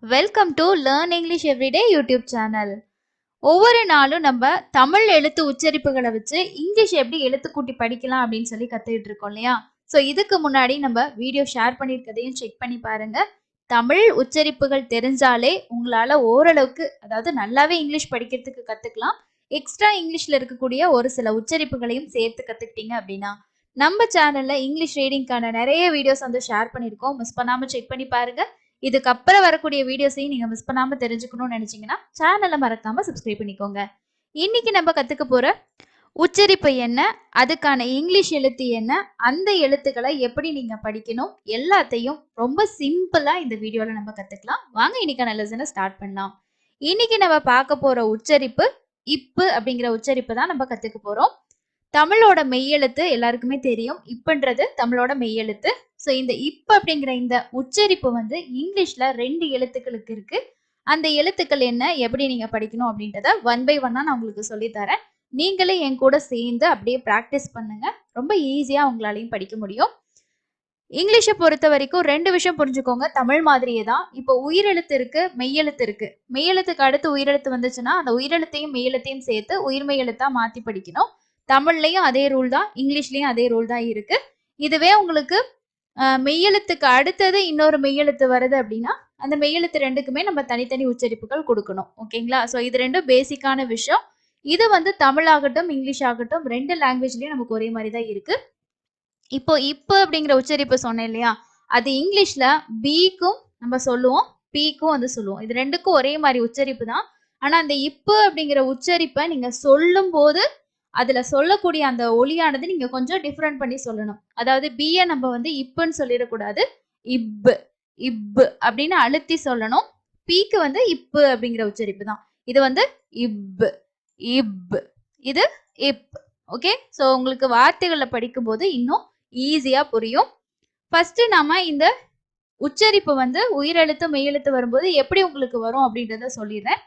Welcome to learn English everyday YouTube channel. ஒவ்வொரு நாளும் நம்ம தமிழ் எழுத்து உச்சரிப்புகளை வச்சு இங்கிலீஷ் எப்படி எழுத்து கூட்டி படிக்கலாம் அப்படின்னு சொல்லி கத்துக்கிட்டு இருக்கோம் இல்லையா? ஸோ இதுக்கு முன்னாடி நம்ம வீடியோ ஷேர் பண்ணியிருக்கதையும் செக் பண்ணி பாருங்க. தமிழ் உச்சரிப்புகள் தெரிஞ்சாலே உங்களால ஓரளவுக்கு, அதாவது நல்லாவே இங்கிலீஷ் படிக்கிறதுக்கு கத்துக்கலாம். எக்ஸ்ட்ரா இங்கிலீஷ்ல இருக்கக்கூடிய ஒரு சில உச்சரிப்புகளையும் சேர்த்து கத்துக்கிட்டீங்க அப்படின்னா நம்ம சேனல்ல இங்கிலீஷ் ரீடிங்கான நிறைய வீடியோஸ் வந்து ஷேர் பண்ணியிருக்கோம். மிஸ் பண்ணாம செக் பண்ணி பாருங்க. இதுக்கப்புறம் வரக்கூடிய வீடியோஸையும் நீங்க மிஸ் பண்ணாம தெரிஞ்சுக்கணும்னு நினைச்சீங்கன்னா சேனலை மறக்காம சப்ஸ்கிரைப் பண்ணிக்கோங்க. இன்னைக்கு நம்ம கத்துக்க போற உச்சரிப்பு என்ன, அதுக்கான இங்கிலீஷ் எழுத்து என்ன, அந்த எழுத்துக்களை எப்படி நீங்க படிக்கணும், எல்லாத்தையும் ரொம்ப சிம்பிளா இந்த வீடியோல நம்ம கத்துக்கலாம். வாங்க இன்னைக்கான லெசனை ஸ்டார்ட் பண்ணலாம். இன்னைக்கு நம்ம பார்க்க போற உச்சரிப்பு இப்பு அப்படிங்கிற உச்சரிப்பு தான் நம்ம கத்துக்க போறோம். தமிழோட மெய்யெழுத்து எல்லாருக்குமே தெரியும். இப்பன்றது தமிழோட மெய்யெழுத்து. ஸோ இந்த இப் அப்படிங்கிற இந்த உச்சரிப்பு வந்து இங்கிலீஷ்ல 2 எழுத்துக்களுக்கு இருக்கு. அந்த எழுத்துக்கள் என்ன, எப்படி நீங்க படிக்கணும் அப்படின்றத ஒன் பை ஒன்னா நான் உங்களுக்கு சொல்லி தரேன். நீங்களே என் கூட சேர்ந்து அப்படியே பிராக்டிஸ் பண்ணுங்க. ரொம்ப ஈஸியா உங்களாலையும் படிக்க முடியும். இங்கிலீஷை பொறுத்த வரைக்கும் 2 விஷயம் புரிஞ்சுக்கோங்க. தமிழ் மாதிரியே தான். இப்போ உயிரெழுத்து இருக்கு, மெய்யெழுத்து இருக்கு. மெய்யெழுத்துக்கு அடுத்து உயிரெழுத்து வந்துச்சுன்னா அந்த உயிரெழுத்தையும் மெய்யெழுத்தையும் சேர்த்து உயிர்மெய் எழுத்தா மாத்தி படிக்கணும். தமிழ்லையும் அதே ரூல் தான், இங்கிலீஷ்லயும் அதே ரூல் தான் இருக்கு. இதுவே உங்களுக்கு மெய்யெழுத்துக்கு அடுத்தது இன்னொரு மெய்யெழுத்து வருது அப்படின்னா அந்த மெய்யெழுத்து 2க்குமே நம்ம தனித்தனி உச்சரிப்புகள் கொடுக்கணும். ஓகேங்களா? ஸோ இது 2 பேசிக்கான விஷயம். இது வந்து தமிழ் ஆகட்டும் இங்கிலீஷ் ஆகட்டும் 2 லாங்குவேஜ்லயும் நமக்கு ஒரே மாதிரி தான் இருக்கு. இப்போ இப்பு அப்படிங்கிற உச்சரிப்பு சொன்னேன் இல்லையா, அது இங்கிலீஷ்ல பிக்கும் நம்ம சொல்லுவோம், பிக்கும் வந்து சொல்லுவோம். இது 2க்கும் ஒரே மாதிரி உச்சரிப்பு தான். ஆனா அந்த இப்பு அப்படிங்கிற உச்சரிப்பை நீங்க சொல்லும் போது அதுல சொல்லக்கூடிய அந்த ஒலியானது நீங்க கொஞ்சம் டிஃபரெண்ட் பண்ணி சொல்லணும். அதாவது பிய நம்ம வந்து இப்புன்னு சொல்லிடக்கூடாது, இப்பு இப்பு அப்படின்னு அழுத்தி சொல்லணும். பிக்கு வந்து இப்பு அப்படிங்கிற உச்சரிப்பு தான். இது வந்து இப்பு இப்பு, இது இப். ஓகே, ஸோ உங்களுக்கு வார்த்தைகளை படிக்கும்போது இன்னும் ஈஸியா புரியும். ஃபர்ஸ்ட் நாம இந்த உச்சரிப்பு வந்து உயிரெழுத்து மெய்யெழுத்து வரும்போது எப்படி உங்களுக்கு வரும் அப்படின்றத சொல்லிடுறேன்.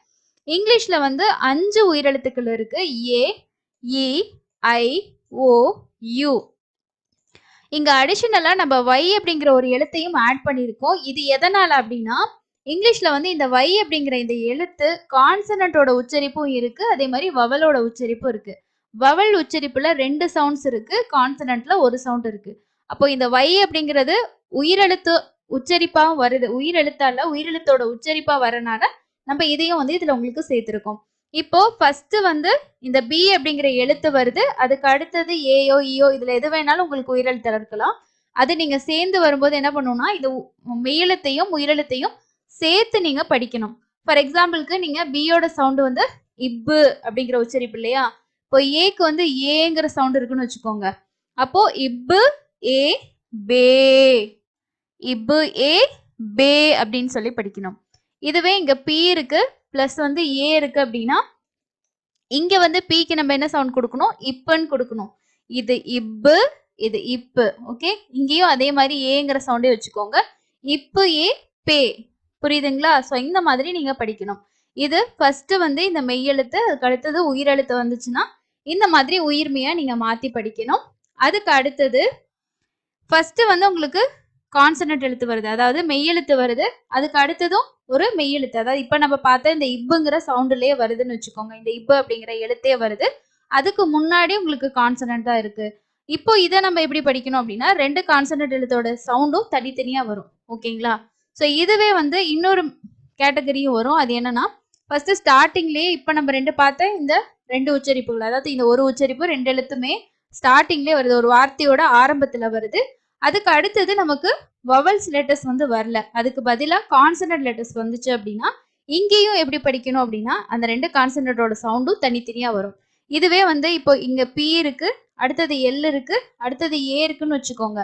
இங்கிலீஷ்ல வந்து 5 உயிரெழுத்துக்கள் இருக்கு. ஏ, இ, ஐ, ஓ, யூ. இங்க அடிஷனலா நம்ம வை அப்படிங்கிற ஒரு எழுத்தையும் ஆட் பண்ணியிருக்கோம். இது எதனால அப்படின்னா இங்கிலீஷ்ல வந்து இந்த வை அப்படிங்கிற இந்த எழுத்து கான்சனன்ட்டோட உச்சரிப்பும் இருக்கு, அதே மாதிரி வவலோட உச்சரிப்பும் இருக்கு. வவல் உச்சரிப்புல 2 சவுண்ட்ஸ் இருக்கு, கான்சனன்ட்ல ஒரு சவுண்ட் இருக்கு. அப்போ இந்த வை அப்படிங்கிறது உயிரெழுத்து உச்சரிப்பாவும் வருது, உயிரெழுத்தால உயிரெழுத்தோட உச்சரிப்பா வரனால நம்ம இதையும் வந்து இதுல உங்களுக்கு சேர்த்திருக்கோம். இப்போ ஃபர்ஸ்ட் வந்து இந்த பி அப்படிங்கிற எழுத்து வருது, அதுக்கு அடுத்தது ஏயோ ஈயோ இதுல எது வேணாலும் உங்களுக்கு உயிரெழுத்து இருக்கலாம். அது நீங்க சேர்ந்து வரும்போது என்ன பண்ணணும்னா இது மெய்யெழுத்தையும் உயிரெழுத்தையும் சேர்த்து நீங்க படிக்கணும். ஃபார் எக்ஸாம்பிளுக்கு நீங்க பியோட சவுண்ட் வந்து இப்பு அப்படிங்கிற உச்சரிப்பு இல்லையா, இப்போ ஏக்கு வந்து ஏங்கிற சவுண்ட் இருக்குன்னு வச்சுக்கோங்க. அப்போ இப்பு ஏ பே, இப்பு ஏ பே அப்படின்னு சொல்லி படிக்கணும். இதுவே இங்க பி இருக்கு பிளஸ் வந்து ஏ இருக்கு அப்படின்னா இங்க வந்து பிக்கு நம்ம என்ன சவுண்ட் கொடுக்கணும், இப்புன்னு கொடுக்கணும். இது இப்பு, இது இப்பு. ஓகே, இங்கேயும் அதே மாதிரி ஏங்கிற சவுண்டே வச்சுக்கோங்க. இப்பு ஏ பே, புரியுதுங்களா? ஸோ இந்த மாதிரி நீங்க படிக்கணும். இது ஃபர்ஸ்ட் வந்து இந்த மெய்யெழுத்து, அதுக்கு அடுத்தது உயிரெழுத்து வந்துச்சுன்னா இந்த மாதிரி உயிர்மையா நீங்க மாத்தி படிக்கணும். அதுக்கு அடுத்தது ஃபர்ஸ்ட் வந்து உங்களுக்கு கான்சனன்ட் எழுத்து வருது, அதாவது மெய்யெழுத்து வருது, அதுக்கு அடுத்ததும் ஒரு மெய்யெழுத்து, அதாவது இப்ப நம்ம பார்த்த இந்த இப்புங்கிற சவுண்ட்லயே வருதுன்னு வச்சுக்கோங்க. இந்த இப்பு அப்படிங்கிற எழுத்தே வருது, அதுக்கு முன்னாடி உங்களுக்கு கான்சனன்ட் தான் இருக்கு. இப்போ இதை நம்ம எப்படி படிக்கணும் அப்படின்னா 2 கான்சனன்ட் எழுத்தோட சவுண்டும் தனித்தனியா வரும். ஓகேங்களா? ஸோ இதுவே வந்து இன்னொரு கேட்டகரியும் வரும். அது என்னன்னா ஃபர்ஸ்ட் ஸ்டார்டிங்லயே இப்ப நம்ம 2 பார்த்த இந்த 2 உச்சரிப்புகள், அதாவது இந்த ஒரு உச்சரிப்பு 2 எழுத்துமே ஸ்டார்டிங்லேயே வருது, ஒரு வார்த்தையோட ஆரம்பத்துல வருது. அதுக்கு அடுத்தது நமக்கு வவல்ஸ் லெட்டர்ஸ் வந்து வரல, அதுக்கு பதிலாக கான்சனன்ட் லெட்டர்ஸ் வந்துச்சு அப்படின்னா இங்கேயும் எப்படி படிக்கணும் அப்படின்னா அந்த 2 கான்சனன்ட்டோட சவுண்டும் தனித்தனியா வரும். இதுவே வந்து இப்போ இங்க பி இருக்கு, அடுத்தது எல் இருக்கு, அடுத்தது ஏ இருக்குன்னு வச்சுக்கோங்க.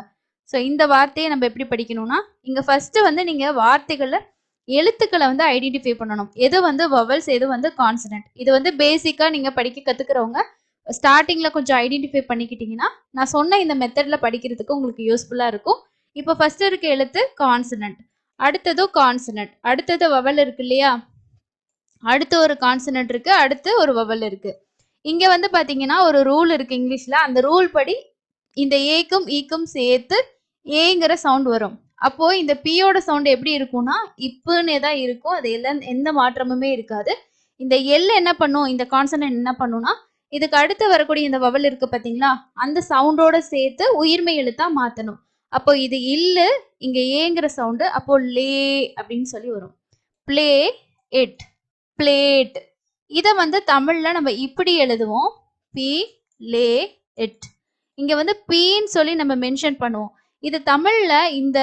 ஸோ இந்த வார்த்தையை நம்ம எப்படி படிக்கணும்னா இங்க ஃபர்ஸ்ட் வந்து நீங்க வார்த்தைகள்ல எழுத்துக்களை வந்து ஐடென்டிஃபை பண்ணணும், எது வந்து வவல்ஸ் எது வந்து கான்சனன்ட். இது வந்து பேசிக்கா நீங்க படிக்க கத்துக்கிறவங்க ஸ்டார்டிங்ல கொஞ்சம் ஐடென்டிஃபை பண்ணிக்கிட்டீங்கன்னா நான் சொன்ன இந்த மெத்தட்ல படிக்கிறதுக்கு உங்களுக்கு யூஸ்ஃபுல்லா இருக்கும். இப்போ ஃபர்ஸ்ட் இருக்க எழுத்து கான்சனன்ட், அடுத்ததும் கான்சனன்ட், அடுத்தது வவல் இருக்கு இல்லையா, அடுத்து ஒரு கான்சனன்ட் இருக்கு, அடுத்து ஒரு வவல் இருக்கு. இங்க வந்து பாத்தீங்கன்னா ஒரு ரூல் இருக்கு இங்கிலீஷ்ல, அந்த ரூல் படி இந்த ஏக்கும் ஈக்கும் சேர்த்து ஏங்கிற சவுண்ட் வரும். அப்போ இந்த பியோட சவுண்ட் எப்படி இருக்கும்னா இப்புன்னே தான் இருக்கும். அது எந்த மாற்றமுமே இருக்காது. இந்த எல் என்ன பண்ணும், இந்த கான்சனன்ட் என்ன பண்ணும்னா இதுக்கு அடுத்து வரக்கூடிய இந்த வவல் இருக்கு பாத்தீங்களா, அந்த சவுண்டோட சேர்த்து உயிர்மெய் எழுத்தா மாத்தணும். அப்போ இது இல்லு, இங்க ஏங்கிற சவுண்டு, அப்போ லே அப்படின்னு சொல்லி வரும். Play it, plate. இத வந்து தமிழ்ல நம்ம இப்படி எழுதுவோம், பி லே இட். இங்க வந்து பீன்னு சொல்லி நம்ம மென்ஷன் பண்ணுவோம். இது தமிழ்ல இந்த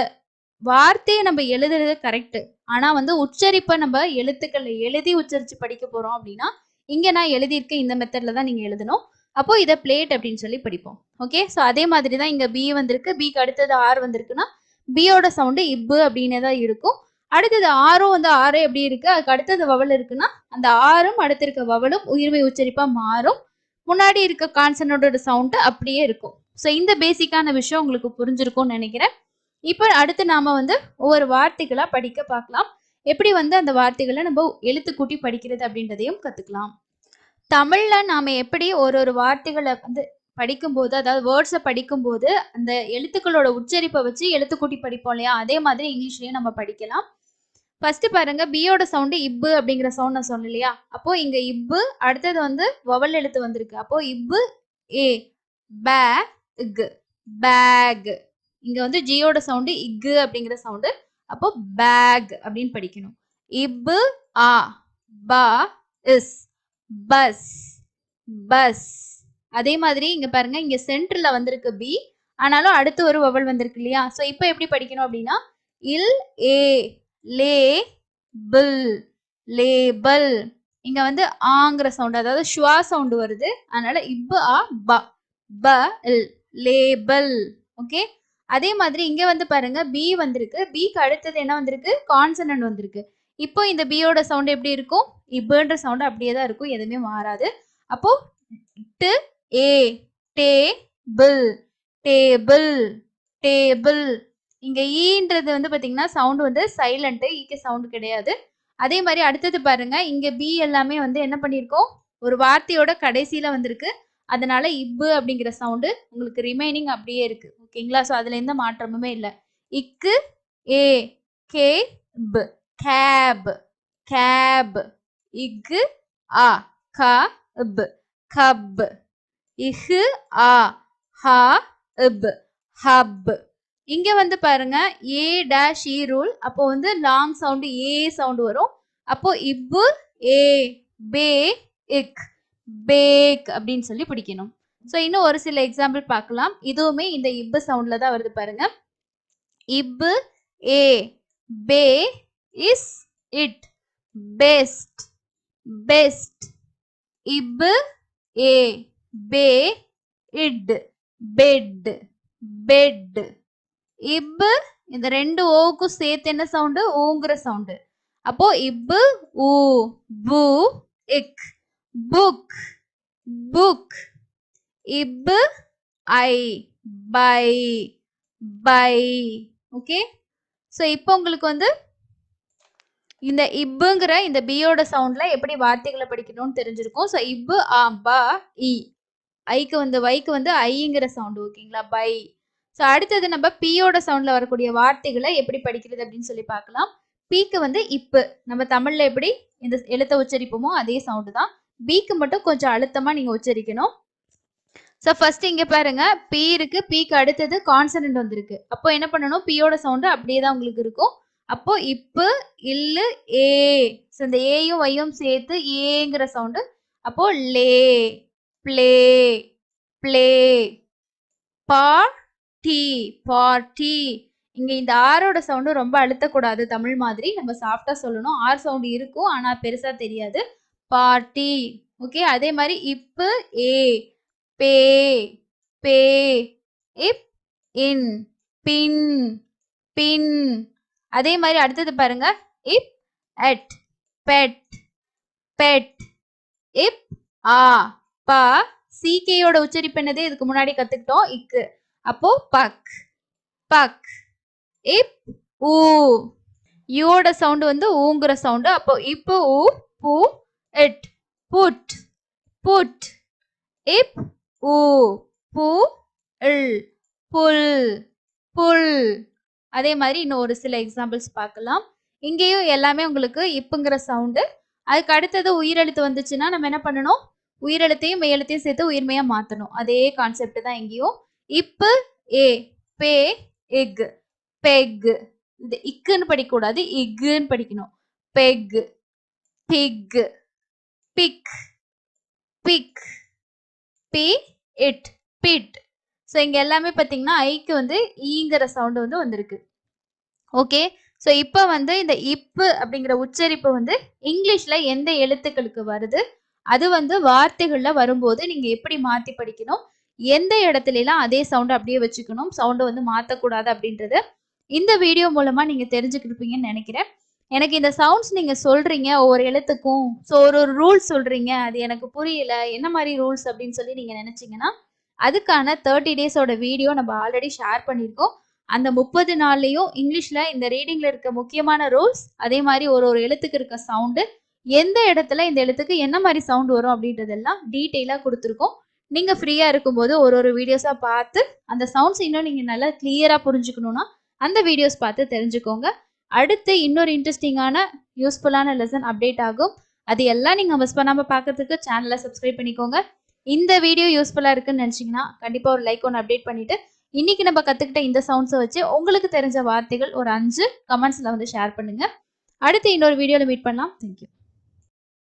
வார்த்தையை நம்ம எழுதுறது கரெக்ட். ஆனா வந்து உச்சரிப்பை நம்ம எழுத்துக்களை எழுதி உச்சரிச்சு படிக்க போறோம் அப்படின்னா இங்க நான் எழுதியிருக்க இந்த மெத்தட்ல தான் நீங்க எழுதணும். அப்போ இதை பிளேட் அப்படின்னு சொல்லி படிப்போம். ஓகே, ஸோ அதே மாதிரி தான் இங்க பி வந்திருக்கு. பிக்கு அடுத்தது ஆர் வந்திருக்குன்னா பியோட சவுண்டு இப்பு அப்படின்னே தான் இருக்கும். அடுத்தது ஆரும் வந்து ஆறு எப்படி இருக்கு, அதுக்கு அடுத்தது வவல் இருக்குன்னா அந்த ஆறும் அடுத்து இருக்க வவலும் உயிர்மை உச்சரிப்பா மாறும். முன்னாடி இருக்க கான்சனோட சவுண்டு அப்படியே இருக்கும். ஸோ இந்த பேசிக்கான விஷயம் உங்களுக்கு புரிஞ்சிருக்கும்னு நினைக்கிறேன். இப்போ அடுத்து நாம வந்து ஒவ்வொரு வார்த்தைகளா படிக்க பார்க்கலாம். எப்படி வந்து அந்த வார்த்தைகளை நம்ம எழுத்து கூட்டி படிக்கிறது அப்படின்றதையும் கத்துக்கலாம். தமிழ்ல நாம எப்படி ஒரு வார்த்தைகளை வந்து படிக்கும்போது, அதாவது வேர்ட்ஸை படிக்கும்போது அந்த எழுத்துக்களோட உச்சரிப்பை வச்சு எழுத்து கூட்டி படிப்போம் இல்லையா, அதே மாதிரி இங்கிலீஷ்லயும் நம்ம படிக்கலாம். ஃபர்ஸ்ட் பாருங்க, பியோட சவுண்டு இப்பு அப்படிங்கிற சவுண்ட் நான் சொன்னேன் இல்லையா, அப்போ இங்க இப்பு, அடுத்தது வந்து வவல் எழுத்து வந்திருக்கு. அப்போ இப்பு ஏ, பேக், பேக். இங்க வந்து ஜியோட சவுண்டு இக்கு அப்படிங்கிற சவுண்டு. அப்போ பேக் அப்படின்னு படிக்கணும். இப்பு ஆ, பா இஸ், பஸ், பஸ். அதே மாதிரி இங்க பாருங்க, இங்க சென்டர்ல வந்திருக்கு பி, ஆனாலும் அடுத்து ஒரு வவல் வந்திருக்கு இல்லையா. ஸோ இப்போ எப்படி படிக்கணும் அப்படின்னா இல் ஏ, லே பில், லேபல். இங்க வந்து ஆங்கிற சவுண்ட், அதாவது ஷுவா சவுண்ட் வருது, அதனால இப்பு ஆ ப, ப இல், லேபல். ஓகே, அதே மாதிரி இங்க வந்து பாருங்க பி வந்திருக்கு. பிக்கு அடுத்தது என்ன வந்திருக்கு, கான்சனன்ட் வந்திருக்கு. இப்போ இந்த பியோட சவுண்ட் எப்படி இருக்கும், இப்புன்ற சவுண்ட் அப்படியே தான் இருக்கும், எதுவுமே மாறாது. அப்போ to A, table, table, table. இங்க ஈன்றது வந்து பாத்தீங்கன்னா சவுண்ட் வந்து சைலண்ட், ஈக்கு சவுண்ட் கிடையாது. அதே மாதிரி அடுத்தது பாருங்க, இங்க பி எல்லாமே வந்து என்ன பண்ணிருக்கோம், ஒரு வார்த்தையோட கடைசியில வந்திருக்கு, அதனால இப்பு அப்படிங்கிற சவுண்டு உங்களுக்கு ரிமைனிங் அப்படியே இருக்கு. ஓகேங்களா, ஸோ அதுல எந்த மாற்றமுமே இல்லை. இக்கு ஏ, கே ப, கேப், கேப். இக்கு ஆ, கப், கப். இஹு ஆ, ஹா இப், ஹப். இங்க வந்து பாருங்க ஏ டேஷ் இ ரூல், அப்போ வந்து லாங் சவுண்டு ஏ சவுண்டு வரும். அப்போ இப்பு ஏ, பே இக், பேக் அப்படின்னு சொல்லி பிடிக்கணும். ஸோ இன்னும் ஒரு சில எக்ஸாம்பிள் பார்க்கலாம். இதுவுமே இந்த இப்பு சவுண்ட்ல தான் வருது பாருங்க. இப்பு ஏ, பே இஸ் இட், பெஸ்ட், பெஸ்ட். இப்பு ஏ, பே இட், பெட், பெட். இப்பு இந்த ரெண்டு ஓவுக்கும் சேர்த்து என்ன சவுண்டு, ஊங்குற சவுண்டு. அப்போ இப்பு ஊ, பு இக், புக், புக். இப்பு ஐ, பை, பை. ஓகே, ஸோ இப்போ உங்களுக்கு வந்து இந்த இப்புங்கிற இந்த பியோட சவுண்ட்ல எப்படி வார்த்தைகளை படிக்கணும்னு தெரிஞ்சிருக்கும். ஸோ இப்பு ஆ, பா இ, ஐக்கு வந்து வைக்கு வந்து ஐங்கிற சவுண்ட். ஓகேங்களா, பை. ஸோ அடுத்தது நம்ம பியோட சவுண்ட்ல வரக்கூடிய வார்த்தைகளை எப்படி படிக்கிறது அப்படின்னு சொல்லி பார்க்கலாம். பிக்கு வந்து இப்பு, நம்ம தமிழ்ல எப்படி இந்த எழுத்த உச்சரிப்போமோ அதே சவுண்டு தான். பிக்கு மட்டும் கொஞ்சம் அழுத்தமா நீங்க உச்சரிக்கணும். ஸோ ஃபர்ஸ்ட் இங்க பாருங்க, பி இருக்கு, பிக்கு அடுத்தது கான்சனன்ட் வந்திருக்கு. அப்போ என்ன பண்ணணும், பியோட சவுண்டு அப்படியே தான் உங்களுக்கு இருக்கும். அப்போ இப்பு இல்லு ஏ, ஸோ இந்த ஏயும் வையும் சேர்த்து ஏங்கிற சவுண்டு. அப்போ லே, பிளே, பிளே. Party, party. இங்க இந்த ஆரோட சவுண்டு ரொம்ப அழுத்தக்கூடாது, தமிழ் மாதிரி நம்ம சாஃப்டா சொல்லணும். ஆர் சவுண்ட் இருக்கும் ஆனா பெருசா தெரியாது. பார்ட்டி. ஓகே, அதே மாதிரி இப்பு ஏ, பே, பே. இப் இன், பின், பின். அதே மாதிரி அடுத்தது பாருங்க, இப் எட், பெட், பெட். இப் ஆ, பா. சிகேயோட உச்சரிப்பு என்னது, இதுக்கு முன்னாடி கத்துக்கிட்டோம், இக்கு. அப்போ பக், பக். இப் ஊ, யூவோட சவுண்ட் வந்து ஊங்குற சவுண்டு. அப்போ இப்பு ஊ, பூ இட், புட், புட். இப் ஊ, பூ இல், புல், புல். அதே மாதிரி இன்னும் ஒரு சில எக்ஸாம்பிள்ஸ் பார்க்கலாம். இங்கேயும் எல்லாமே உங்களுக்கு இப்புங்கிற சவுண்டு. அதுக்கு அடுத்தது உயிரெழுத்து வந்துச்சுன்னா நம்ம என்ன பண்ணணும்? உயிரெழுத்தையும் மெய்யெழுத்தையும் சேர்த்து உயிர்மெய்யா மாத்தணும். அதே கான்செப்ட் தான் இங்கேயும். இப்பு ஏ பே எக் பெக். இந்த இக்குன்னு படிக்கக்கூடாது, இக்குன்னு படிக்கணும். Peg big big big B it bit. So இங்க எல்லாமே பார்த்தீங்கன்னா ஐக்கு வந்து ஈங்கிற சவுண்டு வந்து வந்திருக்கு. ஓகே. ஸோ இப்போ வந்து இந்த இப்பு அப்படிங்கிற உச்சரிப்பு வந்து இங்கிலீஷ்ல எந்த எழுத்துக்களுக்கு வருது, அது வந்து வார்த்தைகள்ல வரும்போது நீங்க எப்படி மாத்தி படிக்கணும், எந்த இடத்துலலாம் அதே சவுண்ட் அப்படியே வச்சுக்கணும், சவுண்டை வந்து மாற்றக்கூடாது அப்படின்றது இந்த வீடியோ மூலமா நீங்க தெரிஞ்சுக்கிருப்பீங்கன்னு நினைக்கிறேன். எனக்கு இந்த சவுண்ட்ஸ் நீங்க சொல்றீங்க ஒவ்வொரு எழுத்துக்கும், ஸோ ஒரு ஒரு ரூல்ஸ் சொல்றீங்க, அது எனக்கு புரியல, என்ன மாதிரி ரூல்ஸ் அப்படின்னு சொல்லி நீங்க நினைச்சீங்கன்னா அதுக்கான 30 டேஸோட வீடியோ நம்ம ஆல்ரெடி ஷேர் பண்ணியிருக்கோம். அந்த 30 நாள்லயும் இங்கிலீஷ்ல இந்த ரீடிங்ல இருக்க முக்கியமான ரூல்ஸ், அதே மாதிரி ஒரு ஒரு எழுத்துக்கு இருக்க சவுண்டு, எந்த இடத்துல இந்த எழுத்துக்கு என்ன மாதிரி சவுண்ட் வரும் அப்படின்றதெல்லாம் டீட்டெயிலாக கொடுத்துருக்கோம். நீங்க ஃப்ரீயா இருக்கும்போது ஒரு ஒரு வீடியோஸா பார்த்து அந்த சவுண்ட்ஸ் இன்னும் நீங்க நல்லா கிளியரா புரிஞ்சுக்கணும்னா அந்த வீடியோஸ் பார்த்து தெரிஞ்சுக்கோங்க. அடுத்து இன்னொரு இன்ட்ரெஸ்டிங்கான யூஸ்ஃபுல்லான லெசன் அப்டேட் ஆகும். அது எல்லாம் நீங்க மிஸ் பண்ணாம பார்க்கறதுக்கு சேனலை சப்ஸ்கிரைப் பண்ணிக்கோங்க. இந்த வீடியோ யூஸ்ஃபுல்லா இருக்குன்னு நினைச்சீங்கன்னா கண்டிப்பா ஒரு லைக் ஒன்று அப்டேட் பண்ணிட்டு இன்னைக்கு நம்ம கத்துக்கிட்ட இந்த சவுண்ட்ஸை வச்சு உங்களுக்கு தெரிஞ்ச வார்த்தைகள் ஒரு 5 கமெண்ட்ஸ்ல வந்து ஷேர் பண்ணுங்க. அடுத்து இன்னொரு வீடியோல மீட் பண்ணலாம். தேங்க்யூ.